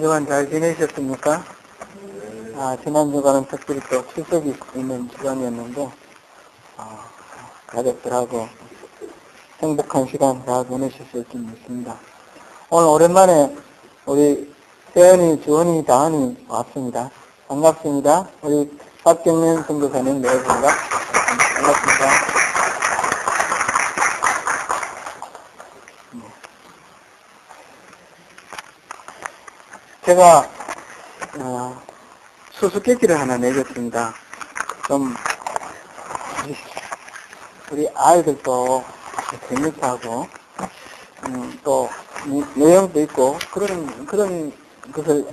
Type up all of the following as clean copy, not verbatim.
주간 잘 지내셨습니까? 지난 주간은 특별히 또 추석이 있는 시간이었는데, 가족들하고 행복한 시간 잘 보내셨을지 믿습니다. 오늘 오랜만에 우리 세연이, 주원이, 다은이 왔습니다. 반갑습니다. 우리 박경민 선교사님 내분과 반갑습니다. 제가 수수께끼를 하나 내겠습니다. 좀 우리 아이들도 재밌게 하고 또 내용도 있고 그런 것을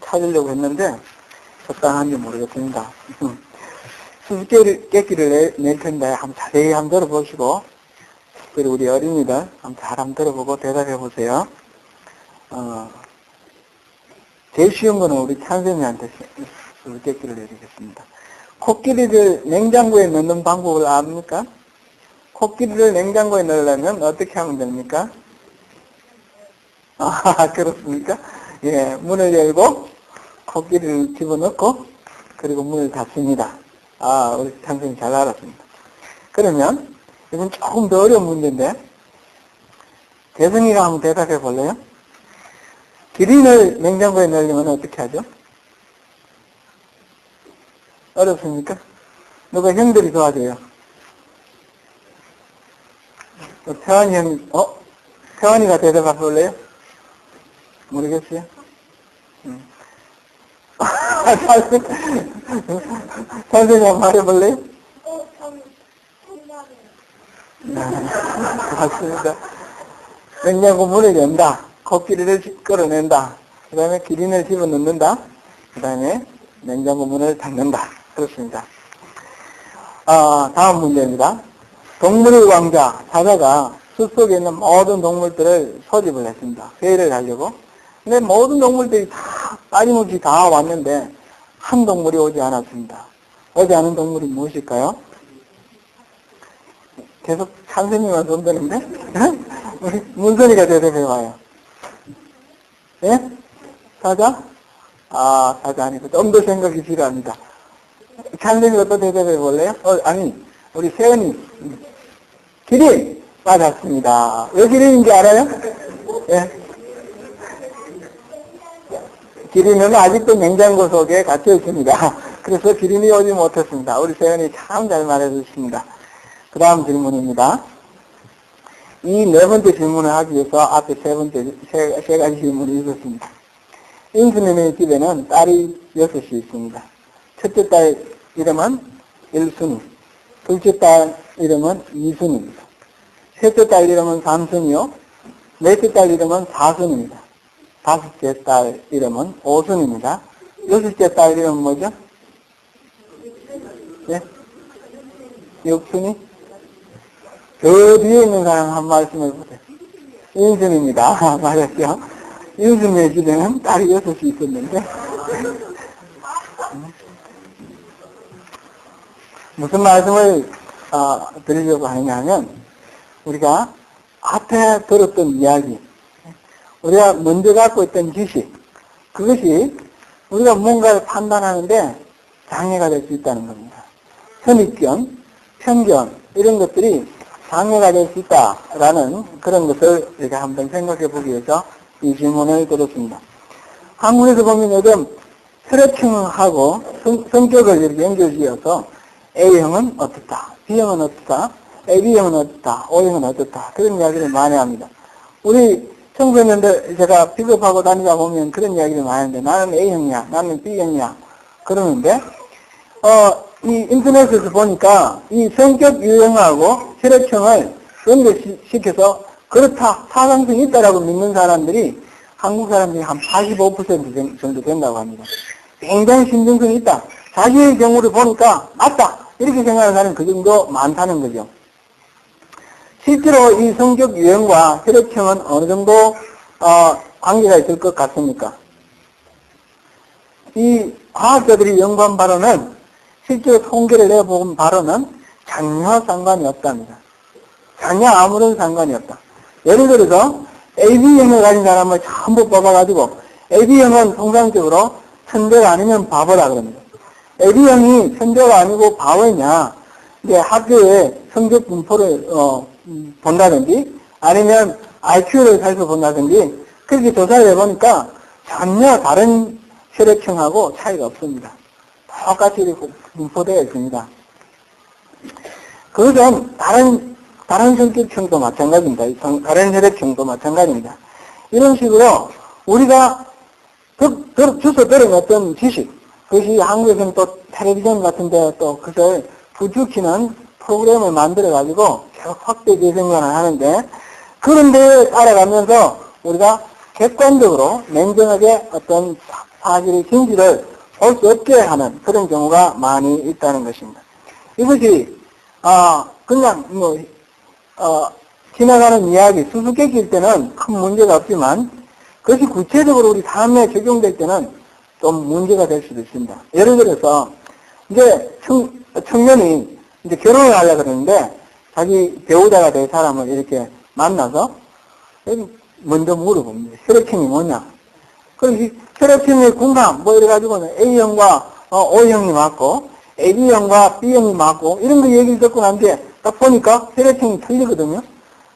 찾으려고 했는데 적당한지 모르겠습니다. 수수께끼를 낼 텐데 한번 자세히 한번 들어보시고, 특별히 우리 어린이들 한번 들어보고 대답해 보세요. 제일 쉬운 거는 우리 찬쌤이한테 수수께끼를 내리겠습니다. 코끼리를 냉장고에 넣는 방법을 압니까? 코끼리를 냉장고에 넣으려면 어떻게 하면 됩니까? 그렇습니까? 예, 문을 열고 코끼리를 집어넣고 그리고 문을 닫습니다. 우리 찬쌤이 잘 알았습니다. 그러면 이건 조금 더 어려운 문제인데 대성이가 한번 대답해 볼래요? 기린을 냉장고에 넣으려면 어떻게 하죠? 어렵습니까? 누가 형들이 도와줘요? 태환이 형, 태환이가 대답해 볼래요? 모르겠어요? 선생님 한번 말해볼래요? 맞습니다. 냉장고 문을 연다. 코끼리를 끌어낸다. 그 다음에 기린을 집어넣는다. 그 다음에 냉장고 문을 닫는다. 그렇습니다. 다음 문제입니다. 동물의 왕자 사자가 숲속에 있는 모든 동물들을 소집을 했습니다. 회의를 하려고. 근데 모든 동물들이 다 빠짐없이 다 왔는데 한 동물이 오지 않았습니다. 오지 않은 동물이 무엇일까요? 계속 찬생님만 손드는데? 우리 문선이가 대답해봐요. 예? 사자? 사자 아니고 좀 더 생각이 필요합니다. 찬생이가 또 대답해 볼래요? 우리 세연이. 기린! 맞았습니다. 왜 기린인지 알아요? 예. 기린은 아직도 냉장고 속에 갇혀 있습니다. 그래서 기린이 오지 못했습니다. 우리 세연이 참 잘 말해주십니다. 그 다음 질문입니다. 이 네 번째 질문을 하기 위해서 앞에 세 가지 질문을 읽었습니다. 인수님의 집에는 딸이 6이 있습니다. 첫째 딸 이름은 1순위, 둘째 딸 이름은 2순위입니다. 셋째 딸 이름은 3순위요, 넷째 딸 이름은 4순위입니다. 다섯째 딸 이름은 5순위입니다. 여섯째 딸 이름은 뭐죠? 네? 6순위? 저 뒤에 있는 사람 한 말씀 해보세요. 인순입니다. 맞았죠? 인순의 집에는 딸이 6이 있었는데, 무슨 말씀을 드리려고 하느냐 하면, 우리가 앞에 들었던 이야기, 우리가 먼저 갖고 있던 지식, 그것이 우리가 뭔가를 판단하는데 장애가 될 수 있다는 겁니다. 선입견, 편견, 이런 것들이 장애가 될 수 있다라는 그런 것을 우리가 한번 생각해 보기 위해서 이 질문을 드렸습니다. 한국에서 보면 요즘 혈액형하고 성격을 이렇게 연결지어서 A형은 어떻다, B형은 어떻다, AB형은 어떻다, O형은 어떻다, 그런 이야기를 많이 합니다. 우리 청소년들 제가 픽업하고 다니다 보면 그런 이야기를 많이 하는데 나는 A형이야, 나는 B형이야 그러는데 이 인터넷에서 보니까 이 성격 유형하고 혈액형을 연결시켜서 그렇다, 타당성이 있다라고 믿는 사람들이 한국 사람들이 한 85% 정도 된다고 합니다. 굉장히 신빙성이 있다. 자기의 경우를 보니까 맞다 이렇게 생각하는 사람이 그 정도 많다는 거죠. 실제로 이 성격 유형과 혈액형은 어느 정도 관계가 있을 것 같습니까? 이 과학자들이 연구한 바로는 실제로 통계를 내본 바로는 전혀 상관이 없답니다. 전혀 아무런 상관이 없다. 예를 들어서 AB형을 가진 사람을 전부 뽑아가지고 AB형은 통상적으로 천재가 아니면 바보다 그럽니다. AB형이 천재가 아니고 바보냐, 이제 학교에 성적 분포를 본다든지 아니면 IQ를 살펴본다든지 그렇게 조사를 해보니까 전혀 다른 혈액형하고 차이가 없습니다. 똑같이 이렇게 분포되어 있습니다. 그것은 다른 성격형도 마찬가지입니다. 다른 혈액형도 마찬가지입니다. 이런 식으로 우리가 주워 들은 어떤 지식, 그것이 한국에서는 또 텔레비전 같은데 또 그것을 부추기는 프로그램을 만들어가지고 계속 확대 재생산을 하는데, 그런 데에 따라가면서 우리가 객관적으로 냉정하게 어떤 사실의 진실을 볼 수 없게 하는 그런 경우가 많이 있다는 것입니다. 이것이 그냥 지나가는 이야기, 수수께끼일 때는 큰 문제가 없지만 그것이 구체적으로 우리 삶에 적용될 때는 좀 문제가 될 수도 있습니다. 예를 들어서 이제 청년이 이제 결혼을 하려고 그러는데 자기 배우자가 될 사람을 이렇게 만나서 먼저 물어봅니다. 혈액형이 뭐냐? 그럼 혈액형의 궁합 이래가지고는 A형과 O형이 맞고 AB형과 B형이 맞고 이런 거 얘기를 듣고 난 뒤에 딱 보니까 혈액형이 틀리거든요.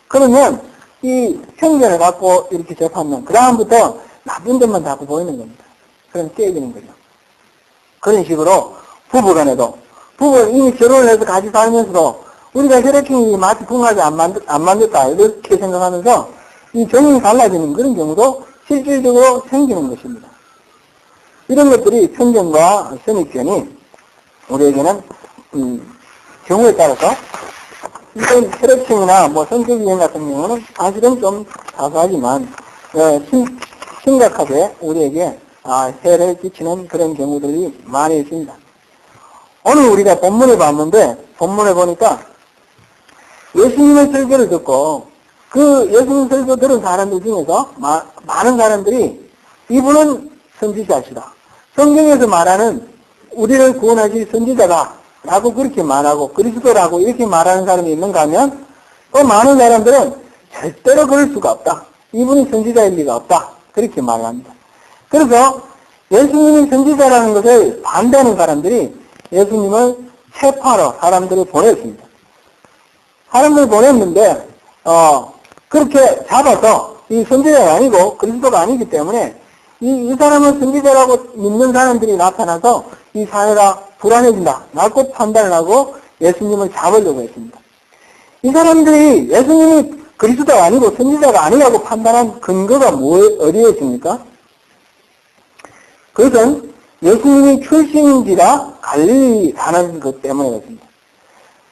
그러면 이 편견을 갖고 이렇게 접하면 그 다음부터 나쁜 점만 자꾸 보이는 겁니다. 그럼 깨지는 거죠. 그런 식으로 부부간에도 부부가 이미 결혼을 해서 같이 살면서도 우리가 혈액형이 마치 궁합이 안 맞았다 이렇게 생각하면서 이 정이 달라지는 그런 경우도 실질적으로 생기는 것입니다. 이런 것들이 편견과 선입견이 우리에게는 경우에 따라서 이런 혈액형이나 성격 유형 같은 경우는 사실은 좀 사소하지만 심각하게 우리에게 해를 끼치는 그런 경우들이 많이 있습니다. 오늘 우리가 본문을 봤는데 본문에 보니까 예수님의 설교를 듣고 그 예수님 설교 들은 사람들 중에서 많은 사람들이 이분은 선지자시다. 성경에서 말하는 우리를 구원하실 선지자다 라고 그렇게 말하고 그리스도라고 이렇게 말하는 사람이 있는가 하면 또 많은 사람들은 절대로 그럴 수가 없다. 이분이 선지자일 리가 없다. 그렇게 말합니다. 그래서 예수님이 선지자라는 것을 반대하는 사람들이 예수님을 체포하러 사람들을 보냈습니다. 사람들을 보냈는데 그렇게 잡아서 이 선지자가 아니고 그리스도가 아니기 때문에 이 사람은 선지자라고 믿는 사람들이 나타나서 이 사회가 불안해진다 라고 판단을 하고 예수님을 잡으려고 했습니다. 이 사람들이 예수님이 그리스도가 아니고 선지자가 아니라고 판단한 근거가 어디에 있습니까? 그것은 예수님이 출신지라 갈릴리 사는 것 때문에 그렇습니다.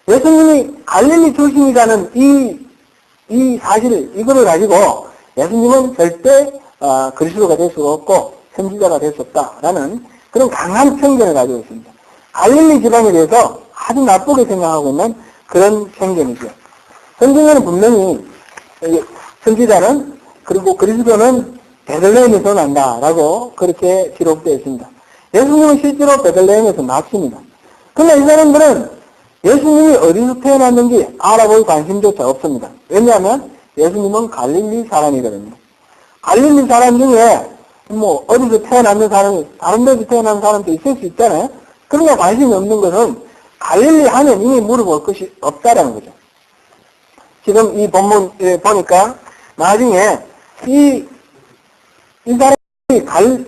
예수님이 갈릴리 출신이라는 이 사실을, 이거를 가지고 예수님은 절대 그리스도가 될 수가 없고 선지자가 될 수 없다라는 그런 강한 편견을 가지고 있습니다. 갈릴리 지방에 대해서 아주 나쁘게 생각하고 있는 그런 편견이죠. 성경에는 분명히 선지자는 그리고 그리스도는 베들레헴에서 난다라고 그렇게 기록되어 있습니다. 예수님은 실제로 베들레헴에서 났습니다. 그러나 이 사람들은 예수님이 어디서 태어났는지 알아볼 관심조차 없습니다. 왜냐하면 예수님은 갈릴리 사람이거든요. 갈릴리 사람 중에 어디서 태어났는 사람이 다른 데서 태어난 사람도 있을 수 있잖아요. 그러나 관심이 없는 것은 갈릴리 하면 이미 물어볼 것이 없다라는 거죠. 지금 이 본문에 보니까 나중에 이 사람이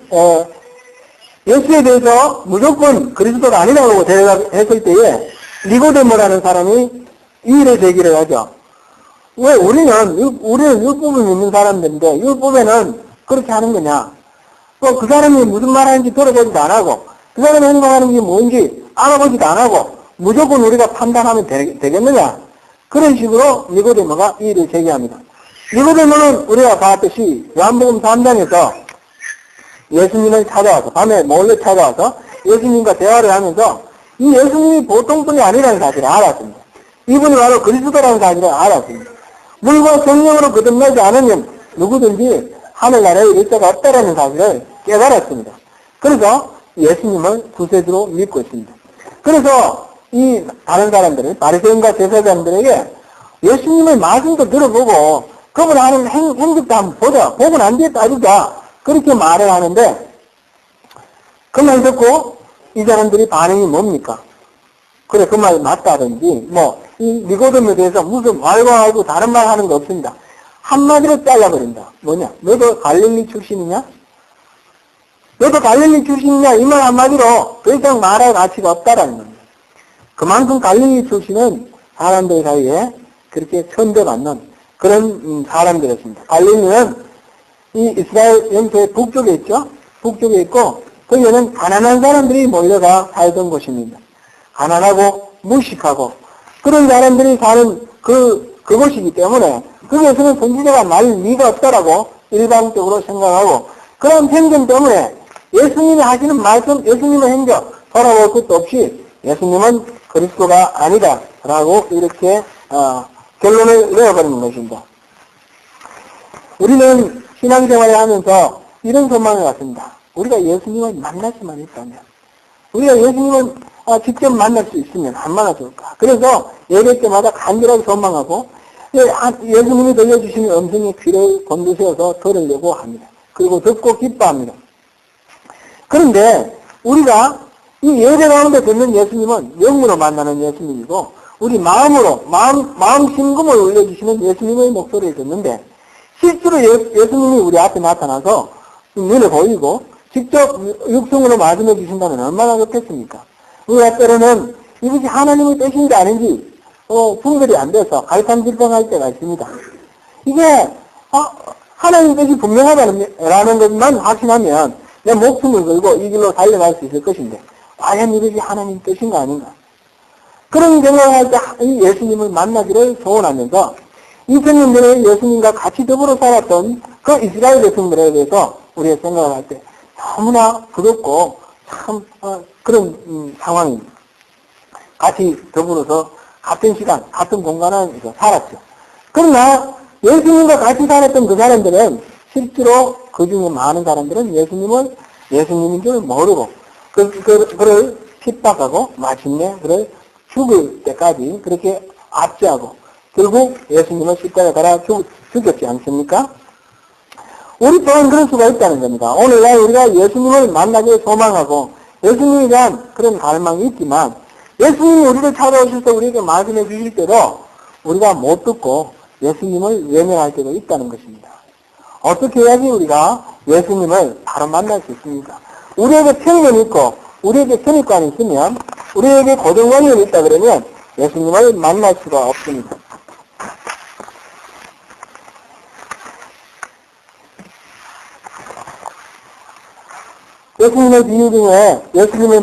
예수에 대해서 무조건 그리스도가 아니라고 대답했을 때에 니고데모라는 사람이 이 일을 제기를 하죠. 왜 우리는 율법을 믿는 사람들인데 율법에는 그렇게 하는 거냐? 그 사람이 무슨 말 하는지 들어보지도 안 하고 그 사람이 행동하는 게 뭔지 알아보지도 안 하고 무조건 우리가 판단하면 되겠느냐? 그런 식으로 니고데모가 이 일을 제기합니다. 니고데모는 우리가 봤듯이 요한복음 3장에서 예수님을 찾아와서 밤에 몰래 찾아와서 예수님과 대화를 하면서 이 예수님이 보통 분이 아니라는 사실을 알았습니다. 이분이 바로 그리스도라는 사실을 알았습니다. 물과 성령으로 거듭나지 않으면 누구든지 하늘나라에 이를 자가 없다라는 사실을 깨달았습니다. 그래서 예수님을 구세주로 믿고 있습니다. 그래서 이 다른 사람들은 바리새인과 제사장들에게 예수님의 말씀도 들어보고 그분 하는 행적도 한번 보자. 보고 난 뒤에 따지자. 그렇게 말을 하는데 그 말 듣고 이 사람들이 반응이 뭡니까? 그래, 그 말 맞다든지 이 니고데모에 대해서 무슨 말과 하고 다른 말 하는 거 없습니다. 한마디로 잘라버린다. 뭐냐? 너도 갈릴리 출신이냐? 너도 갈릴리 출신이냐? 이 말 한마디로 더 이상 말할 가치가 없다라는 겁니다. 그만큼 갈릴리 출신은 사람들 사이에 그렇게 천대받는 그런 사람들이었습니다. 갈릴리는 이 이스라엘 영토의 북쪽에 있죠? 북쪽에 있고 거기에는 가난한 사람들이 몰려가 살던 곳입니다. 가난하고 무식하고 그런 사람들이 사는 그곳이기 때문에 거기에서는 선지자가 날 리가 없다라고 일반적으로 생각하고 그런 편견 때문에 예수님이 하시는 말씀, 예수님의 행적 돌아볼 것도 없이 예수님은 그리스도가 아니다라고 이렇게 결론을 내어버리는 것입니다. 우리는 신앙생활을 하면서 이런 소망을 갖습니다. 우리가 예수님을 만날 수만 있다면, 우리가 예수님을 직접 만날 수 있으면 얼마나 좋을까. 그래서 예배 때마다 간절하게 소망하고 예수님이 들려주시는 음성의 귀를 곤두세워서 들으려고 합니다. 그리고 듣고 기뻐합니다. 그런데 우리가 이 예배 가운데 듣는 예수님은 영으로 만나는 예수님이고 우리 마음으로 마음 심금을 올려주시는 예수님의 목소리를 듣는데 실제로 예수님이 우리 앞에 나타나서 눈에 보이고 직접 육성으로 말씀해 주신다면 얼마나 좋겠습니까? 우리가 때로는 이것이 하나님의 뜻인지 아닌지 분별이 안 돼서 갈팡질팡할 때가 있습니다. 이게 하나님의 뜻이 분명하다는 것만 확신하면 내 목숨을 걸고 이 길로 달려갈 수 있을 것인데 과연 이것이 하나님의 뜻인가 아닌가? 그런 생각할 때 이 예수님을 만나기를 소원하면서 2000년 전에 예수님과 같이 더불어 살았던 그 이스라엘 백성들에 대해서 우리가 생각을 할 때 너무나 부럽고 참 그런 상황입니다. 같이 더불어서 같은 시간, 같은 공간 안에서 살았죠. 그러나 예수님과 같이 살았던 그 사람들은 실제로 그 중에 많은 사람들은 예수님인 줄 모르고 그를 핍박하고 마침내 그를 죽을 때까지 그렇게 압제하고 결국 예수님을 십자가에 달아 죽였지 않습니까? 우리 또한 그럴 수가 있다는 겁니다. 오늘날 우리가 예수님을 만나길 소망하고 예수님에 대한 그런 갈망이 있지만 예수님이 우리를 찾아오셔서 우리에게 말씀해 주실 때도 우리가 못 듣고 예수님을 외면할 때도 있다는 것입니다. 어떻게 해야지 우리가 예수님을 바로 만날 수 있습니까? 우리에게 편견이 있고 우리에게 선입관이 있으면 우리에게 고정관념이 있다 그러면 예수님을 만날 수가 없습니다. 예수님의 비유 중에 예수님의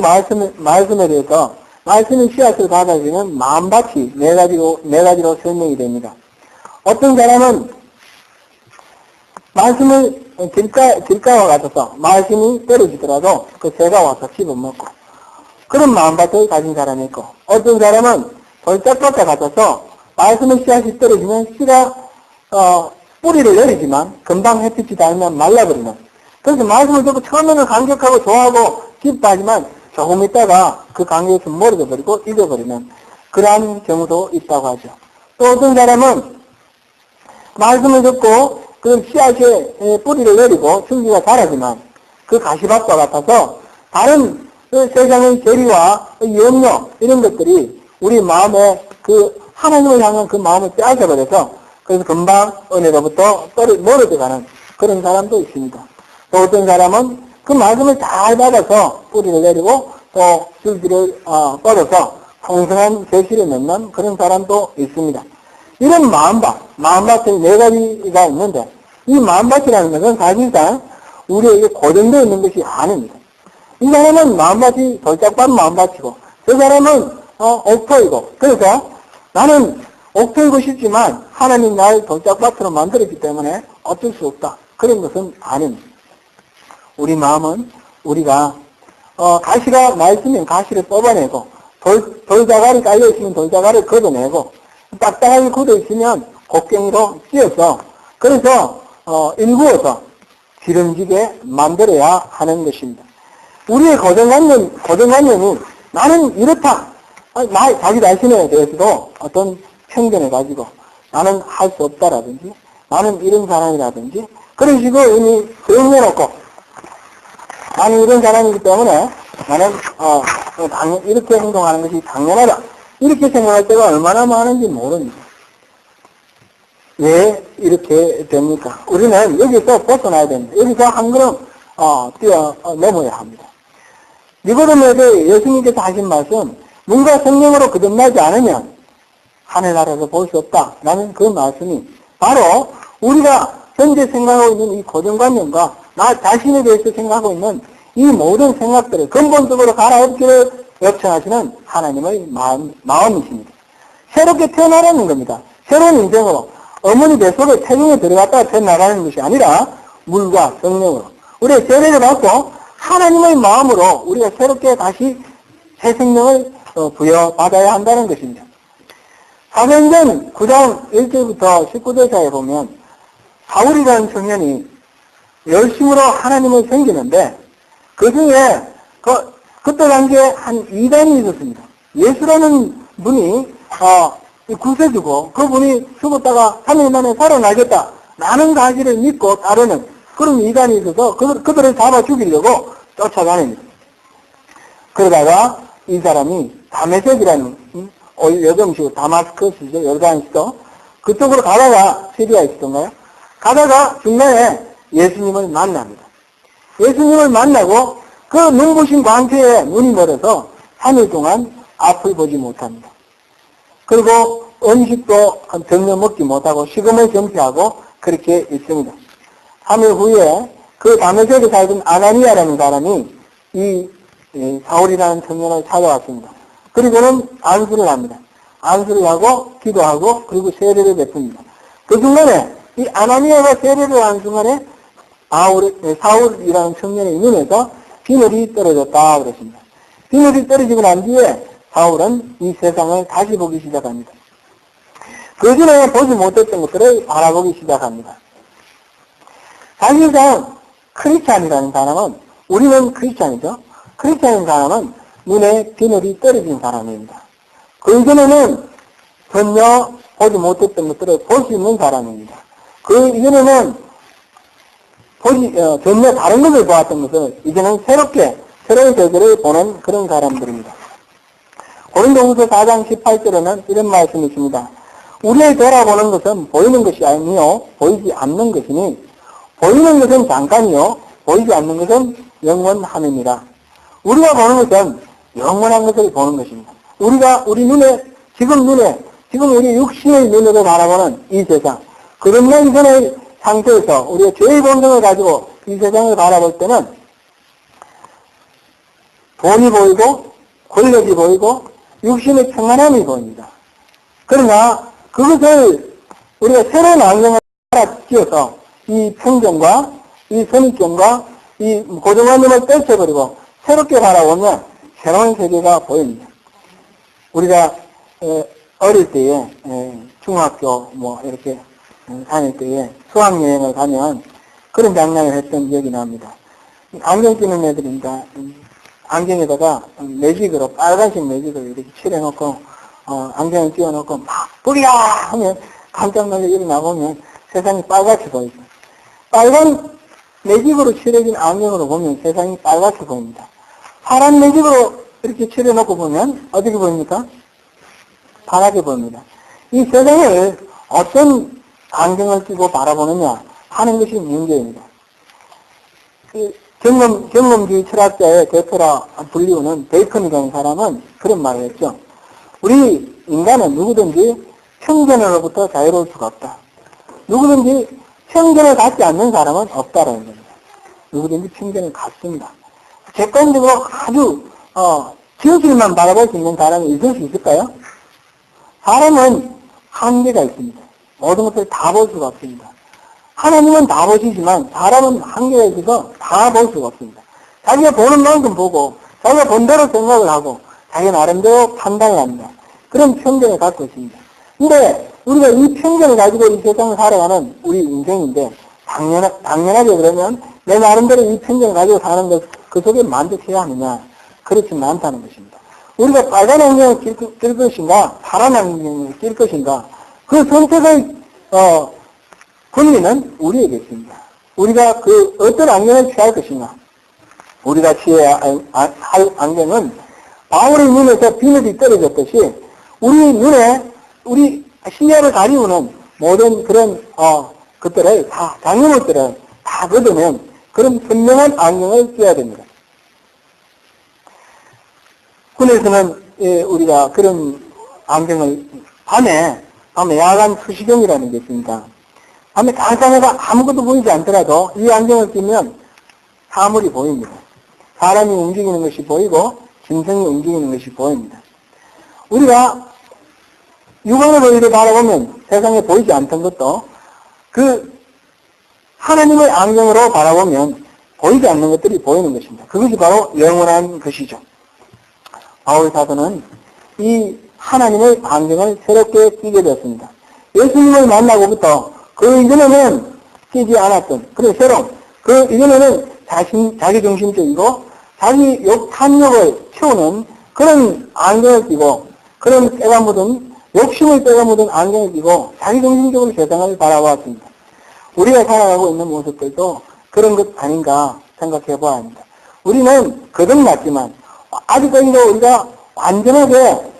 말씀에 대해서 말씀의 씨앗을 받아주는 마음밭이 네 가지로 설명이 됩니다. 어떤 사람은 말씀을 길가와 같아서 말씀이 떨어지더라도 그 새가 와서 씹어먹고 그런 마음밭을 가진 사람이 있고 어떤 사람은 돌짝밭에 같아서 말씀의 씨앗이 떨어지면 씨가 뿌리를 내리지만 금방 햇빛이 닿으면 말라버리는 그래서 말씀을 듣고 처음에는 감격하고 좋아하고 기뻐하지만 조금 있다가 그 감격에서 멀어져 버리고 잊어버리는 그러한 경우도 있다고 하죠. 또 어떤 사람은 말씀을 듣고 그 씨앗에 뿌리를 내리고 줄기가 자라지만 그 가시밭과 같아서 다른 그 세상의 재리와 염려 이런 것들이 우리 마음에 그 하나님을 향한 그 마음을 빼앗아버려서 그래서 금방 은혜로부터 멀어져 가는 그런 사람도 있습니다. 또 어떤 사람은 그 말씀을 잘 받아서 뿌리를 내리고 또 줄기를 뻗어서 풍성한 결실을 맺는 그런 사람도 있습니다. 이런 마음밭이 네 가지가 있는데 이 마음밭이라는 것은 사실상 우리에게 고정되어 있는 것이 아닙니다. 이 사람은 마음밭이 돌짝밭 마음밭이고 그 사람은 옥토이고 그래서 나는 옥토이고 싶지만 하나님 날 돌짝밭으로 만들었기 때문에 어쩔 수 없다. 그런 것은 아닙니다. 우리 마음은 우리가 가시가 나있으면 가시를 뽑아내고 돌자갈이 깔려있으면 돌자갈을 걷어내고 딱딱하게 굳어있으면 곡괭이로 찧어서 그래서 일구어서 기름지게 만들어야 하는 것입니다. 우리의 고정관념이 나는 이렇다. 자기 자신에 대해서도 어떤 편견을 가지고 나는 할 수 없다라든지 나는 이런 사람이라든지 그런 식으로 이미 정해놓고, 나는 이런 사람이기 때문에 나는 이렇게 행동하는 것이 당연하다. 이렇게 생각할 때가 얼마나 많은지 모릅니다. 왜 이렇게 됩니까? 우리는 여기서 벗어나야 됩니다. 여기서 한 걸음 넘어야 합니다. 니고데모에게 예수님께서 하신 말씀, 뭔가 성령으로 거듭나지 않으면 하늘나라에서 볼 수 없다. 라는 그 말씀이 바로 우리가 현재 생각하고 있는 이 고정관념과 나 자신에 대해서 생각하고 있는 이 모든 생각들을 근본적으로 갈아엎기를 요청하시는 하나님의 마음이십니다. 새롭게 태어나라는 겁니다. 새로운 인생으로 어머니 뱃속에 태중에 들어갔다가 태어나가는 것이 아니라 물과 성령으로 우리가 세례를 받고 하나님의 마음으로 우리가 새롭게 다시 새 생명을 부여받아야 한다는 것입니다. 사도행전 9장 1절부터 19절 사이에 보면 사울이라는 청년이 열심으로 하나님을 섬기는데 그 중에 그때 당시에 한 이단이 있었습니다. 예수라는 분이 구세주고 그분이 죽었다가 3일 만에 살아나겠다 라는 사실을 믿고 따르는 그런 이단이 있어서 그들을 잡아 죽이려고 쫓아다닙니다. 그러다가 이 사람이 다메섹이라는 요즘식 다마스커스죠. 요르단시도 그쪽으로 가다가 시리아에 있었던가요? 가다가 중간에 예수님을 만납니다. 예수님을 만나고 그 눈부신 광채에 눈이 멀어서 3일 동안 앞을 보지 못합니다. 그리고 음식도 전혀 먹지 못하고 식음을 정피하고 그렇게 있습니다. 3일 후에 그 다메섹에 살던 아나니아라는 사람이 이 사울이라는 청년을 찾아왔습니다. 그리고는 안수를 합니다. 안수를 하고 기도하고 그리고 세례를 베풉니다. 그 순간에 이 아나니아가 세례를 한 순간에 사울이라는 청년의 눈에서 비늘이 떨어졌다 그랬습니다. 비늘이 떨어지고 난 뒤에 사울은 이 세상을 다시 보기 시작합니다. 그 전에 보지 못했던 것들을 바라보기 시작합니다. 사실상 크리스찬이라는 사람은 우리는 크리스찬이죠. 크리스찬인 사람은 눈에 비늘이 떨어진 사람입니다. 그 이전에는 전혀 보지 못했던 것들을 볼 수 있는 사람입니다. 그 이전에는 전혀 다른 것을 보았던 것을 이제는 새로운 세계를 보는 그런 사람들입니다. 고린도후서 4장 18절에는 이런 말씀이 있습니다. 우리의 돌아보는 것은 보이는 것이 아니요 보이지 않는 것이니 보이는 것은 잠깐이요 보이지 않는 것은 영원함이니라. 우리가 보는 것은 영원한 것을 보는 것입니다. 우리가 지금 우리 육신의 눈으로 바라보는 이 세상, 거듭나기 전의 상태에서 우리가 죄의 본성을 가지고 이 세상을 바라볼 때는 돈이 보이고 권력이 보이고 육신의 평안함이 보입니다. 그러나 그것을 우리가 새로운 안경을 씌워서 이 평정과 이 선입견과 이 고정관념을 떨쳐버리고 새롭게 바라보면 새로운 세계가 보입니다. 우리가 어릴 때에 중학교 이렇게 다닐 때에 수학여행을 가면 그런 장난을 했던 기억이 납니다. 안경 끼는 애들입니다. 안경에다가 매직으로 빨간색 매직을 이렇게 칠해놓고 안경을 끼워놓고 막 뿌리야 하면 깜짝 놀라 일어나보면 세상이 빨갛게 보이죠. 빨간 매직으로 칠해진 안경으로 보면 세상이 빨갛게 보입니다. 파란 매직으로 이렇게 칠해놓고 보면 어떻게 보입니까? 파랗게 보입니다. 이 세상을 어떤 안경을 끼고 바라보느냐 하는 것이 문제입니다. 경험주의 철학자의 대표라 불리우는 베이컨이라는 사람은 그런 말을 했죠. 우리 인간은 누구든지 편견으로부터 자유로울 수가 없다. 누구든지 편견을 갖지 않는 사람은 없다라는 겁니다. 누구든지 편견을 갖습니다. 객관적으로 아주 진실만 바라볼 수 있는 사람이 있을 수 있을까요? 사람은 한계가 있습니다. 모든 것을 다 볼 수가 없습니다. 하나님은 다 보시지만 사람은 한계가 있어서 다 볼 수가 없습니다. 자기가 보는 만큼 보고 자기가 본 대로 생각을 하고 자기 나름대로 판단을 합니다. 그런 편견을 갖고 있습니다. 근데 우리가 이 편견을 가지고 이 세상을 살아가는 우리 인생인데 당연하게 그러면 내 나름대로 이 편견을 가지고 사는 것 그 속에 만족해야 하느냐? 그렇지는 않다는 것입니다. 우리가 빨간 안경을 낄 것인가 파란 안경을 낄 것인가 그 선택의 권리는 우리에게 있습니다. 우리가 그 어떤 안경을 취할 것이냐. 우리가 취해야 할 안경은 바울의 눈에서 비늘이 떨어졌듯이 우리 눈에 우리 시야를 가리우는 모든 그런 것들을 다 장애물들을 다 걷으면 그런 선명한 안경을 써야 됩니다. 군에서는 우리가 그런 안경을 밤에 야간 수시경이라는 게 있습니다. 밤에 깜깜해가 아무것도 보이지 않더라도 이 안경을 끼면 사물이 보입니다. 사람이 움직이는 것이 보이고 짐승이 움직이는 것이 보입니다. 우리가 육안으로 이렇게 바라보면 세상에 보이지 않던 것도 그 하나님의 안경으로 바라보면 보이지 않는 것들이 보이는 것입니다. 그것이 바로 영원한 것이죠. 바울 사도는 이 하나님의 안경을 새롭게 끼게 되었습니다. 예수님을 만나고부터 그 이전에는 끼지 않았던 그런 새로운 그 이전에는 자기중심적이고 자기 탐욕을 채우는 그런 안경을 끼고 그런 때가 묻은 욕심을 때가 묻은 안경을 끼고 자기중심적으로 세상을 바라보았습니다. 우리가 살아가고 있는 모습들도 그런 것 아닌가 생각해 보아야 합니다. 우리는 거듭났지만 아직까지도 우리가 완전하게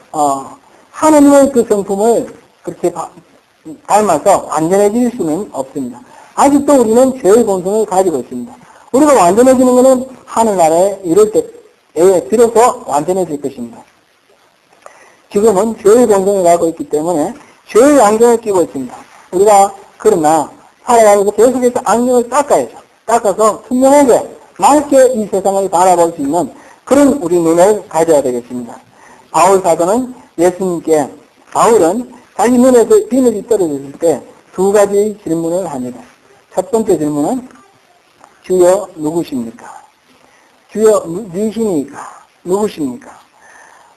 하나님의 그 성품을 그렇게 닮아서 완전해질 수는 없습니다. 아직도 우리는 죄의 본성을 가지고 있습니다. 우리가 완전해지는 것은 하늘나라에 이를 때에 비로소 완전해질 것입니다. 지금은 죄의 본성을 가지고 있기 때문에 죄의 안경을 끼고 있습니다. 우리가 그러나 살아가면서 계속해서 안경을 닦아야죠. 닦아서 투명하게 맑게 이 세상을 바라볼 수 있는 그런 우리 눈을 가져야 되겠습니다. 바울 사도는 바울은 자기 눈에서 비늘이 떨어졌을 때 두 가지 질문을 합니다. 첫 번째 질문은 주여 누구십니까? 주여 누구십니까? 누구십니까?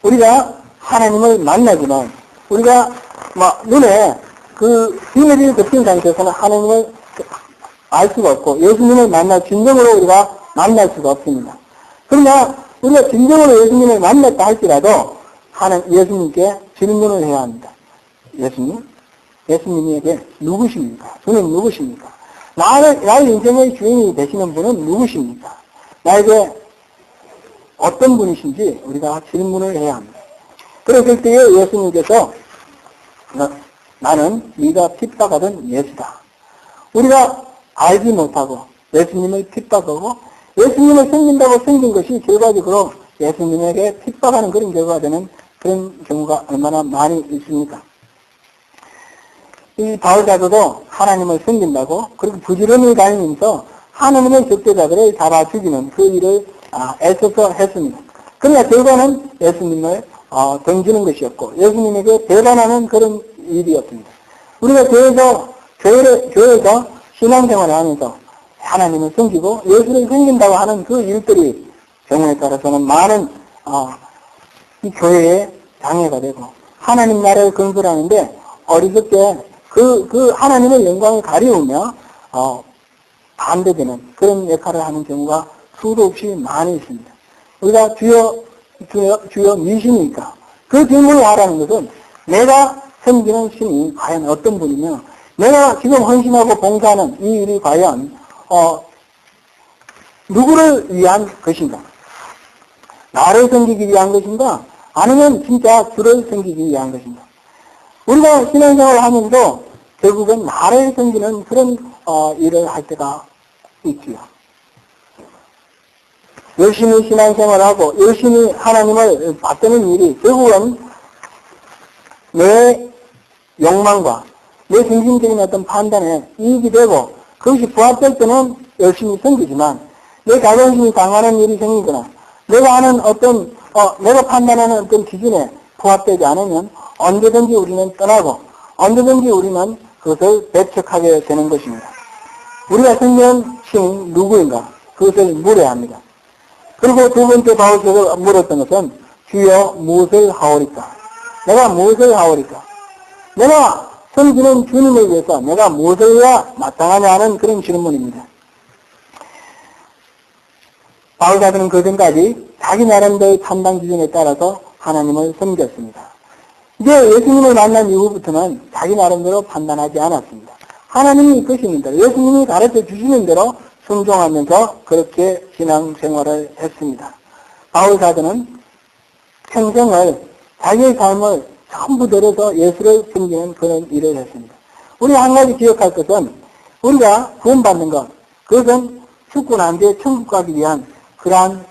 우리가 하나님을 만나지만 우리가 눈에 그 비늘이 덮인 상태에서는 하나님을 알 수가 없고 예수님을 진정으로 우리가 만날 수가 없습니다. 그러나 우리가 진정으로 예수님을 만났다 할지라도 예수님께 질문을 해야 합니다. 예수님에게 누구십니까? 주는 누구십니까? 나의 인생의 주인이 되시는 분은 누구십니까? 나에게 어떤 분이신지 우리가 질문을 해야 합니다. 그랬을 때에 예수님께서 나는 네가 핍박하던 예수다. 우리가 알지 못하고 예수님을 핍박하고 예수님을 섬긴다고 섬긴 것이 결과적으로 예수님에게 핍박하는 그런 결과가 되는 그런 경우가 얼마나 많이 있습니까? 이 바울 사도도 하나님을 섬긴다고 그렇게 부지런히 다니면서 하나님의 적대자들을 잡아 죽이는 그 일을 애써서 했습니다. 그러나 결과는 예수님을 던지는 것이었고 예수님에게 배반하는 그런 일이었습니다. 우리가 교회에서 신앙생활을 하면서 하나님을 섬기고 예수를 섬긴다고 하는 그 일들이 경우에 따라서는 많은 이 교회에 장애가 되고 하나님 나라를 건설하는데 어리석게 그 하나님의 영광을 가리우며 반대되는 그런 역할을 하는 경우가 수도 없이 많이 있습니다. 우리가 주여 미십니까? 그 질문을 하라는 것은 내가 섬기는 신이 과연 어떤 분이며 내가 지금 헌신하고 봉사하는 이 일이 과연 누구를 위한 것인가? 나를 섬기기 위한 것인가? 아니면 진짜 주를 섬기기 위한 것인가? 우리가 신앙생활을 하면서 결국은 나를 섬기는 그런 일을 할 때가 있지요. 열심히 신앙생활을 하고 열심히 하나님을 받드는 일이 결국은 내 욕망과 내 중심적인 어떤 판단에 이익이 되고 그것이 부합될 때는 열심히 섬기지만 내 자존심이 강하는 일이 생기거나 내가 하는 내가 판단하는 어떤 기준에 부합되지 않으면 언제든지 우리는 떠나고 언제든지 우리는 그것을 배척하게 되는 것입니다. 우리가 섬기는 신은 누구인가? 그것을 물어야 합니다. 그리고 두 번째 바울에서 물었던 것은 주여 무엇을 하오리까? 내가 무엇을 하오리까? 내가 섬기는 주님을 위해서 내가 무엇을 해야 마땅하냐 하는 그런 질문입니다. 바울사도는 그 전까지 자기 나름대로의 판단 기준에 따라서 하나님을 섬겼습니다. 이제 예수님을 만난 이후부터는 자기 나름대로 판단하지 않았습니다. 하나님이 이끄시는 대로, 예수님이 가르쳐 주시는 대로 순종하면서 그렇게 신앙생활을 했습니다. 바울 사도는 평생을 자기의 삶을 전부 들여서 예수를 섬기는 그런 일을 했습니다. 우리 한 가지 기억할 것은 우리가 구원받는 것, 그것은 죽고 난 뒤에 천국 가기 위한 그러한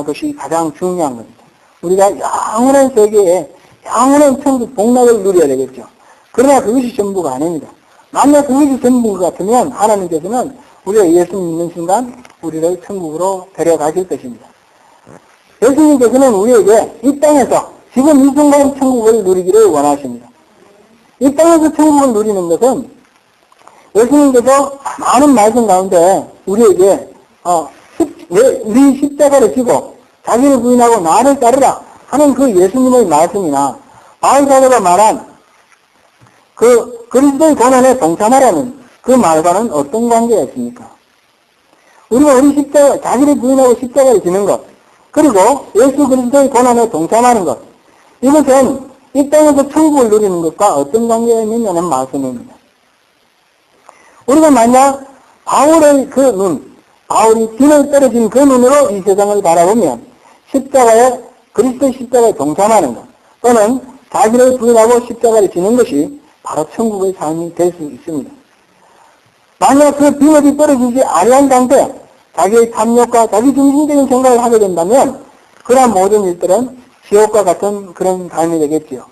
것이 가장 중요한 겁니다. 우리가 영원한 세계에 영원한 천국 복락을 누려야 되겠죠. 그러나 그것이 전부가 아닙니다. 만약 그것이 전부 같으면 하나님께서는 우리가 예수 믿는 순간 우리를 천국으로 데려가실 것입니다. 예수님께서는 우리에게 이 땅에서 지금 이 순간 천국을 누리기를 원하십니다. 이 땅에서 천국을 누리는 것은 예수님께서 많은 말씀 가운데 우리에게 네 십자가를 지고 자기를 부인하고 나를 따르라 하는 그 예수님의 말씀이나 바울 사도가 말한 그 그리스도의 고난에 동참하라는 그 말과는 어떤 관계가 있습니까? 우리가 우리 십자가, 자기를 부인하고 십자가를 지는 것, 그리고 예수 그리스도의 고난에 동참하는 것, 이것은 이 땅에서 천국을 누리는 것과 어떤 관계가 있느냐는 말씀입니다. 우리가 만약 바울의 그 눈, 바울이 비늘 떨어진 그 눈으로 이 세상을 바라보면 십자가에, 그리스도의 십자가에 동참하는 것, 또는 자기를 부인하고 십자가를 지는 것이 바로 천국의 삶이 될 수 있습니다. 만약 그 비늘이 떨어지지 아니한 상태, 자기의 탐욕과 자기 중심적인 생각을 하게 된다면 그러한 모든 일들은 지옥과 같은 그런 삶이 되겠지요.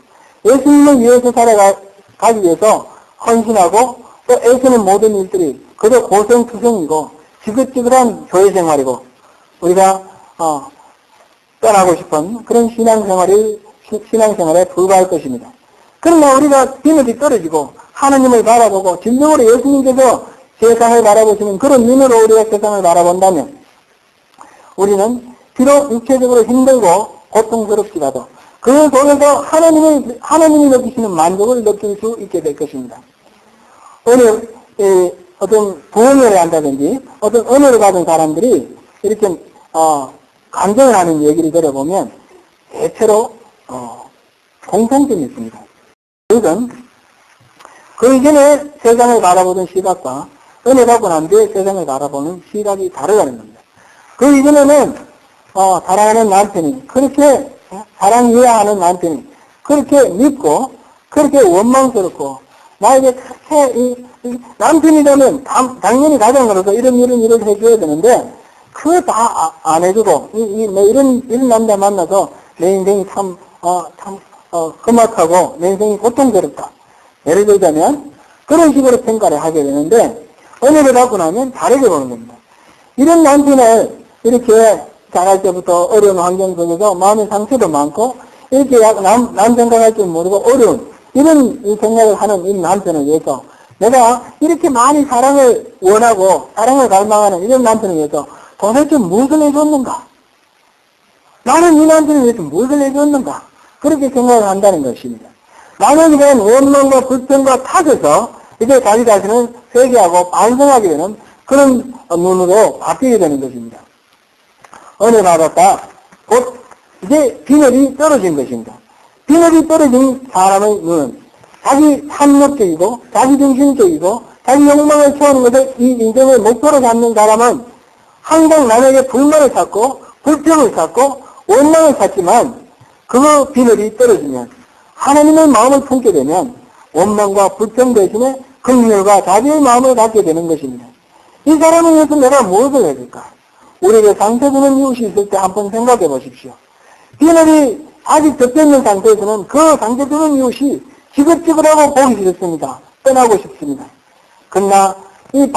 예수님을 위해서 살아가기 위해서 헌신하고 또 애쓰는 모든 일들이 그저 고생투성이고 지긋지긋한 교회 생활이고 우리가 떠나고 싶은 그런 신앙생활에 불과할 것입니다. 그러나 우리가 비늘이 떨어지고 하나님을 바라보고 진정으로 예수님께서 세상을 바라보시는 그런 눈으로 우리가 세상을 바라본다면 우리는 비록 육체적으로 힘들고 고통스럽지라도 그 속에서 하나님이 느끼시는 만족을 느낄 수 있게 될 것입니다. 오늘 어떤 부흥회를 한다든지 어떤 은혜를 받은 사람들이 이렇게 간증을 하는 얘기를 들어보면 대체로 공통점이 있습니다. 그것은 그 이전에 세상을 바라보던 시각과 은혜 받고 난 뒤에 세상을 바라보는 시각이 다르다는 겁니다. 그 이전에는 사랑하는 남편이 그렇게 사랑해야 하는 남편이 그렇게 밉고 그렇게 원망스럽고 나에게 그렇게 남편이라면 당연히 가장으로서 이런 일을 해줘야 되는데 그거 다 안 해주고 이런 남자 만나서 내 인생이 참 험악하고 내 인생이 고통스럽다. 예를 들자면 그런 식으로 평가를 하게 되는데 은혜를 받고 나면 다르게 보는 겁니다. 이런 남편을 이렇게 자랄 때부터 어려운 환경 속에서 마음의 상처도 많고 이렇게 남 생각할 줄 모르고 어려운 이런 생각을 하는 이 남편을 위해서 내가 이렇게 많이 사랑을 원하고 사랑을 갈망하는 이런 남편을 위해서 도대체 무엇을 해줬는가? 나는 이 남편을 위해서 무엇을 해줬는가? 그렇게 생각을 한다는 것입니다. 나는 이런 원망과 불평과 탓에서 이제 자기 자신을 회개하고 반성하게 되는 그런 눈으로 바뀌게 되는 것입니다. 은혜 받았다. 곧 이제 비늘이 떨어진 것입니다. 비늘이 떨어진 사람의 눈은 자기 탐욕적이고 자기 중심적이고 자기 욕망을 채우는 것을 이 인생의 목표로 삼는 사람은 항상 남에게 불만을 찾고 불평을 찾고 원망을 찾지만 그 비늘이 떨어지면 하나님의 마음을 품게 되면 원망과 불평 대신에 긍휼과 자비의 마음을 갖게 되는 것입니다. 이 사람을 위해서 내가 무엇을 해줄까? 우리에게 상처주는 이웃이 있을 때 한번 생각해 보십시오. 비늘이 아직 덮여있는 상태에서는 그 상처주는 이웃이 지긋지긋하고 보기 싫습니다. 떠나고 싶습니다. 그러나 이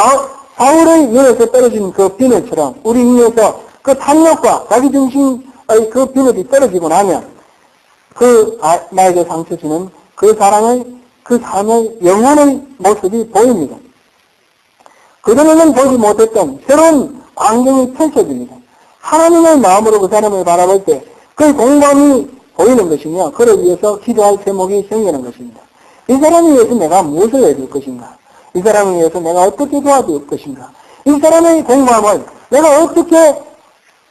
바울의 눈에서 떨어진 그 비늘처럼 우리 눈에서 그 탐욕과 자기 중심의 그 비늘이 떨어지고 나면 나에게 상처 주는 그 사람의 그 삶의 영원의 모습이 보입니다. 그전에는 보지 못했던 새로운 광경이 펼쳐집니다. 하나님의 마음으로 그 사람을 바라볼 때 그 공감이 보이는 것이며 그를 위해서 기도할 제목이 생기는 것입니다. 이 사람을 위해서 내가 무엇을 해줄 것인가? 이 사람을 위해서 내가 어떻게 도와줄 것인가? 이 사람의 공감을 내가 어떻게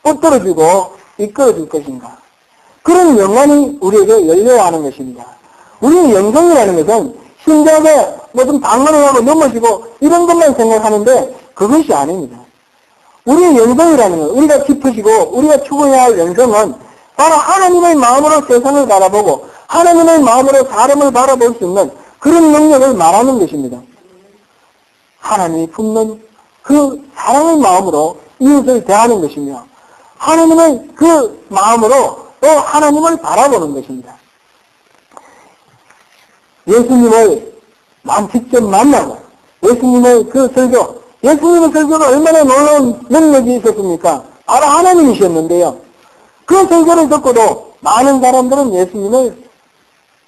붙들어주고 이끌어줄 것인가? 그런 영광이 우리에게 열려야 하는 것입니다. 우리의 영성이라는 것은 신기하게 무슨 방언을 하고 넘어지고 이런 것만 생각하는데 그것이 아닙니다. 우리의 영성이라는 것, 우리가 깊으시고 우리가 추구해야 할 영성은 바로 하나님의 마음으로 세상을 바라보고 하나님의 마음으로 사람을 바라볼 수 있는 그런 능력을 말하는 것입니다. 하나님이 품는 그 사랑의 마음으로 이웃을 대하는 것이며 하나님의 그 마음으로 또 하나님을 바라보는 것입니다. 예수님을 직접 만나고 예수님의 그 설교, 예수님의 설교가 얼마나 놀라운 능력이 있었습니까? 바로 하나님이셨는데요. 그 설교를 듣고도 많은 사람들은 예수님을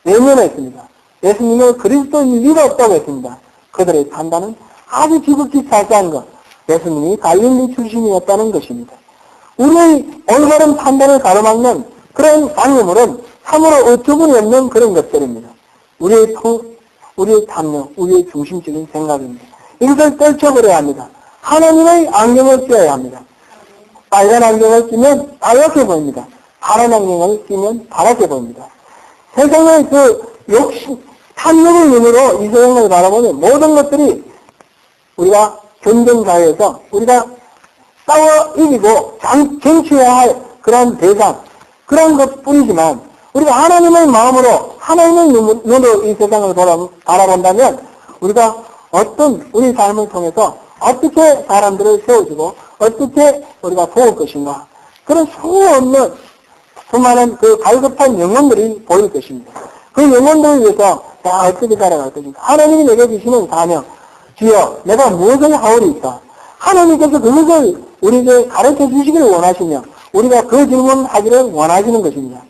외면했습니다. 예수님을 그리스도인 리가 없다고 했습니다. 그들의 판단은 아주 지극히 자세한 것, 예수님이 갈릴리 출신이었다는 것입니다. 우리의 올바른 판단을 가로막는 그런 장애물은 참으로 어처구니 없는 그런 것들입니다. 우리의 탐욕, 우리의 중심적인 생각입니다. 이것을 떨쳐버려야 합니다. 하나님의 안경을 끼워야 합니다. 빨간 안경을 끼면 빨갛게 보입니다. 파란 안경을 끼면 파랗게 보입니다. 세상의 그 욕심, 탐욕의 눈으로 이 세상을 바라보면 모든 것들이 우리가 경쟁사회에서 우리가 싸워 이기고 쟁취해야 할 그런 대상, 그런 것 뿐이지만 우리가 하나님의 마음으로 하나님의 눈으로 이 세상을 바라본다면 우리가 어떤 우리 삶을 통해서 어떻게 사람들을 세워주고 어떻게 우리가 도울 것인가 그런 수없는 수많은 그 갈급한 영혼들이 보일 것입니다. 그 영혼들을 위해서 자 어떻게 살아갈 것인가. 하나님이 내게 주시는 사명, 주여 내가 무엇을 하오리까. 하나님께서 그것을 우리에게 가르쳐 주시기를 원하시며 우리가 그 질문하기를 원하시는 것입니다.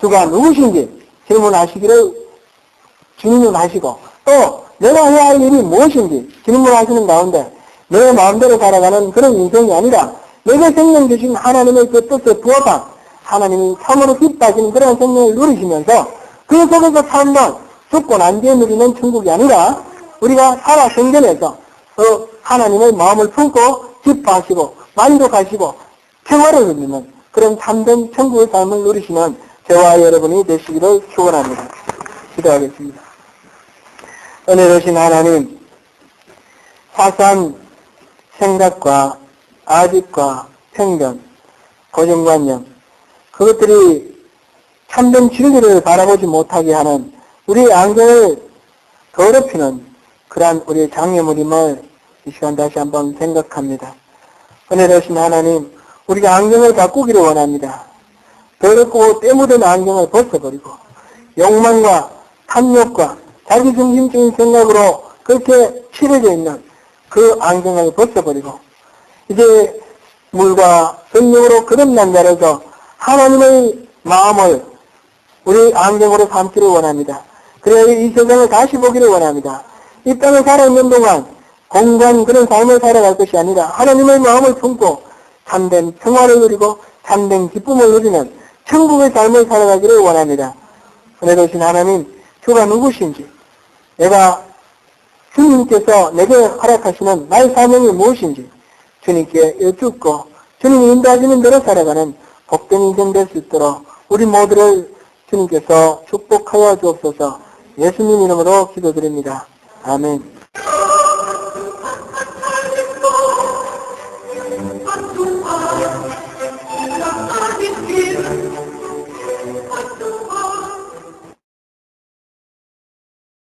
주가 누구신지 질문하시기를 주님은 하시고 또 내가 해야 할 일이 무엇인지 질문하시는 가운데 내 마음대로 살아가는 그런 인생이 아니라 내게 생명 주신 하나님의 그 뜻에 부어서 하나님이 참으로 기뻐하시는 그런 생명을 누리시면서 그 속에서 참던 죽고 난 뒤에 누리는 천국이 아니라 우리가 살아 생전에서 그 하나님의 마음을 품고 기뻐하시고 만족하시고 평화를 누리는 그런 참된 천국의 삶을 누리시는 저와 여러분이 되시기를 축원합니다. 기도하겠습니다. 은혜로우신 하나님, 사소한 생각과 아집과 편견, 고정관념, 그것들이 참된 진리를 바라보지 못하게 하는 우리의 안경을 더럽히는 그러한 우리의 장애물임을 이 시간 다시 한번 생각합니다. 은혜로우신 하나님, 우리가 안경을 바꾸기를 원합니다. 더럽고 때묻은 안경을 벗어버리고 욕망과 탐욕과 자기중심적인 생각으로 그렇게 칠해져 있는 그 안경을 벗어버리고 이제 물과 성령으로 거듭난 자로서 하나님의 마음을 우리 안경으로 삼기를 원합니다. 그래야 이 세상을 다시 보기를 원합니다. 이 땅에 살아있는 동안 공간 그런 삶을 살아갈 것이 아니라 하나님의 마음을 품고 참된 평화를 누리고 참된 기쁨을 누리는 천국의 삶을 살아가기를 원합니다. 은혜로우신 하나님, 주가 누구신지, 내가 주님께서 내게 허락하시는 나의 사명이 무엇인지 주님께 여쭙고 주님이 인도하시는 대로 살아가는 복된 인생 될 수 있도록 우리 모두를 주님께서 축복하여 주옵소서. 예수님 이름으로 기도드립니다. 아멘.